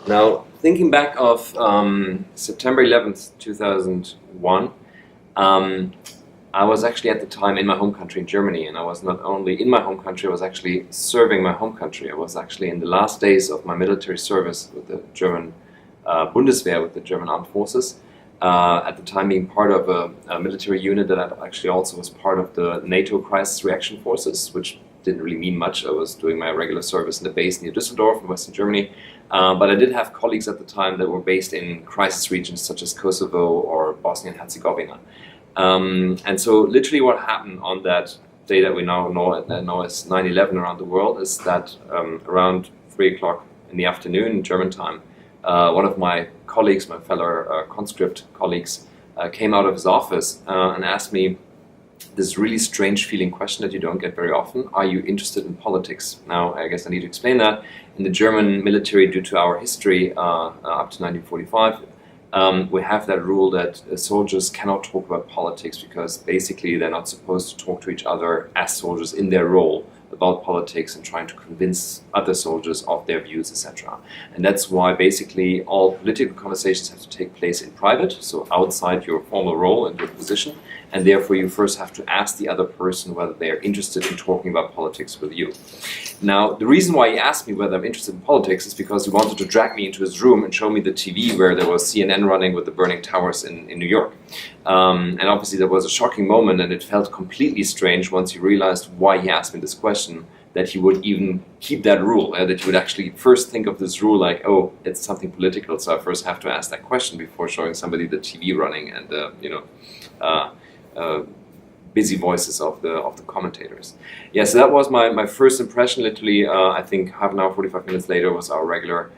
Now, thinking back of September 11th, 2001, um, I was actually at the time in my home country in Germany, and I was not only in my home country, I was actually serving my home country. I was actually in the last days of my military service with the German Bundeswehr, with the German Armed Forces. At the time, being part of a military unit that actually also was part of the NATO Crisis Reaction Forces, which didn't really mean much. I was doing my regular service in the base near Düsseldorf in Western Germany. But I did have colleagues at the time that were based in crisis regions such as Kosovo or Bosnia and Herzegovina. And so literally what happened on that day that we now know as 9/11 around the world is that around 3 o'clock in the afternoon, German time, one of my colleagues, my fellow conscript colleagues, came out of his office and asked me this really strange feeling question that you don't get very often. Are you interested in politics? Now, I guess I need to explain that. In the German military, due to our history up to 1945, we have that rule that soldiers cannot talk about politics because basically they're not supposed to talk to each other as soldiers in their role about politics and trying to convince other soldiers of their views, etc. And that's why basically all political conversations have to take place in private, so outside your formal role and your position, and therefore you first have to ask the other person whether they are interested in talking about politics with you. Now, the reason why he asked me whether I'm interested in politics is because he wanted to drag me into his room and show me the TV where there was CNN running with the burning towers in New York. And obviously that was a shocking moment, and it felt completely strange once he realized why he asked me this question, that he would even keep that rule, that he would actually first think of this rule like, oh, it's something political, so I first have to ask that question before showing somebody the TV running and busy voices of the commentators. Yeah, so that was my first impression. Literally, I think half an hour, 45 minutes later was our regular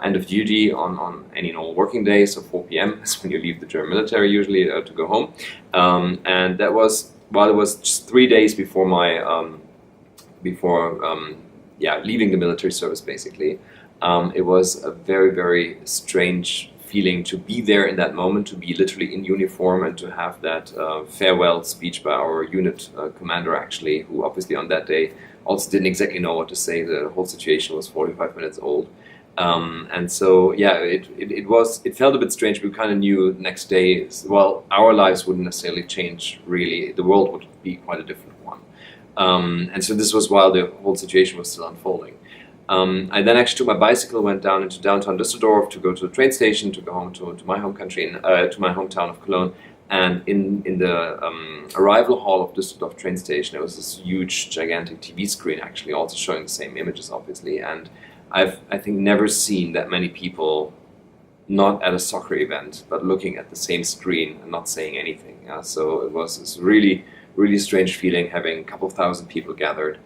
end of duty on any normal working day. So 4 p.m. is when you leave the German military usually to go home. And that was, while it was just 3 days before my leaving the military service basically. It was a very, very strange feeling to be there in that moment, to be literally in uniform and to have that farewell speech by our unit commander actually, who obviously on that day also didn't exactly know what to say. The whole situation was 45 minutes old. And so, yeah, it felt a bit strange. We kind of knew next day, well, our lives wouldn't necessarily change really. The world would be quite a different one. And so this was while the whole situation was still unfolding. I then actually took my bicycle, went down into downtown Düsseldorf to go to the train station, to go home to my home country, to my hometown of Cologne. And in the arrival hall of Düsseldorf train station, there was this huge, gigantic TV screen actually, also showing the same images, obviously. And I think never seen that many people not at a soccer event, but looking at the same screen and not saying anything. So it was this really, really strange feeling having a couple of thousand people gathered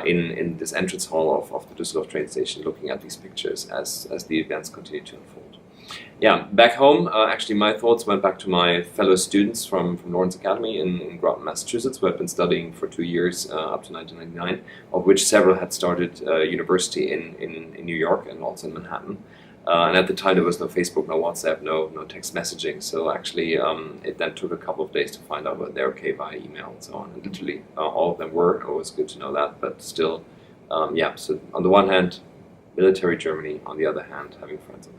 in this entrance hall of the Düsseldorf train station, looking at these pictures as the events continue to unfold. Yeah, back home, actually my thoughts went back to my fellow students from Lawrence Academy in Groton, Massachusetts, who had been studying for 2 years up to 1999, of which several had started university in New York and also in Manhattan. And at the time there was no Facebook, no WhatsApp, no text messaging. So actually it then took a couple of days to find out whether they're okay via email and so on. And literally all of them were. It was good to know that. But still, so on the one hand, military Germany, on the other hand, having friends.